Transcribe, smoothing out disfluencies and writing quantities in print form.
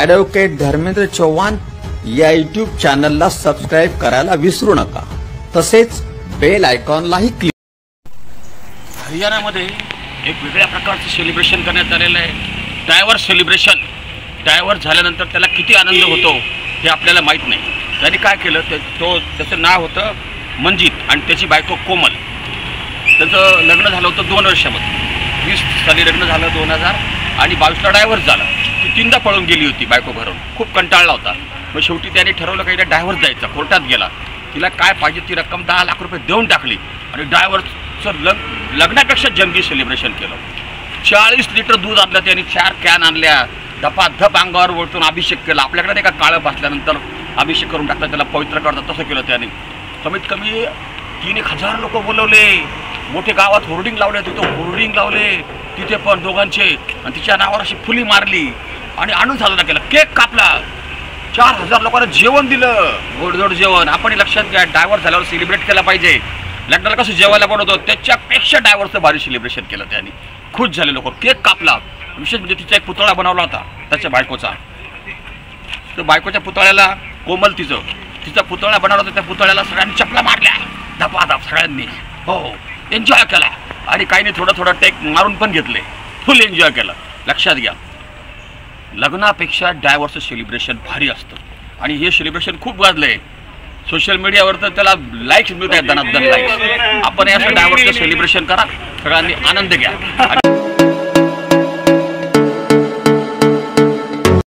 Advocate Dharmendra Chavan या YouTube चॅनलला subscribe करायला विसरू नका, तसेच बेल आयकॉनलाही क्लिक. हरियाणामध्ये एक वेगळ्या प्रकारचं सेलिब्रेशन करण्यात आलेलं आहे. Diverse celebration. डायव्हर्स झाल्यानंतर त्याला किती आनंद होतो हे आपल्याला माहीत नाही. त्यांनी काय केलं, त्याचं नाव होतं मंजित आणि त्याची बायको कोमल. त्याचं लग्न झालं होतं 2 वर्षामध्ये. 20 साली लग्न झालं 2000 आणि 22ला डायव्हर्स झाला. ती 3दा पळून गेली होती बायको भरून. खूप कंटाळला होता. मग शेवटी त्याने ठरवलं काही डायव्हर्स द्यायचा. कोर्टात गेला. तिला काय पाहिजे ती रक्कम 10 लाख रुपये देऊन टाकली आणि डायव्हर्सचं लग्नापेक्षा जंगी सेलिब्रेशन केलं. 40 लिटर दूध आणलं त्याने, 4 कॅन आणल्या, धपाधप अंगावर ओळखून अभिषेक केला. आपल्याकडे नाही का काळं भासल्यानंतर अभिषेक करून टाकतात, त्याला पवित्र करतात, तसं केलं त्याने. कमीत कमी 3,000 लोक बोलवले. मोठे गावात होर्डिंग लावले, तिथं होर्डिंग लावले तिथे पण दोघांचे, आणि तिच्या नावावर अशी फुली मारली आणि आणून साजरा केला. केक कापला. 4,000 लोकांना जेवण दिलं, गोडधोड जेवण. आपण लक्षात घ्या, डायव्हर्स झाल्यावर सेलिब्रेट केला पाहिजे. लग्नाला कसं जेवायला बनवतो त्याच्यापेक्षा डायव्हर्सचं भारी सेलिब्रेशन केलं त्यांनी. खुश झाले लोक. केक कापला. विशेष म्हणजे तिचा एक पुतळा बनवला होता त्याच्या बायकोचा. तर बायकोच्या पुतळ्याला कोमल तिचा पुतळा बनवला होता. त्या पुतळ्याला सगळ्यांनी चपला मारल्या, धपाधप सगळ्यांनी. हो, एन्जॉय केला. आणि काहींनी थोडं टेक मारून पण घेतले. फुल एन्जॉय केला. लक्षात घ्या, लग्नापेक्षा डायव्हर्सचं सेलिब्रेशन भारी असतं. आणि हे सेलिब्रेशन खूप गाजलंय सोशल मीडियावर. तर त्याला लाईक्स मिळत आहेत, दनादन लाईक्स. आपण हे असं डायव्हर्सचं सेलिब्रेशन करा, सगळ्यांनी आनंद घ्या.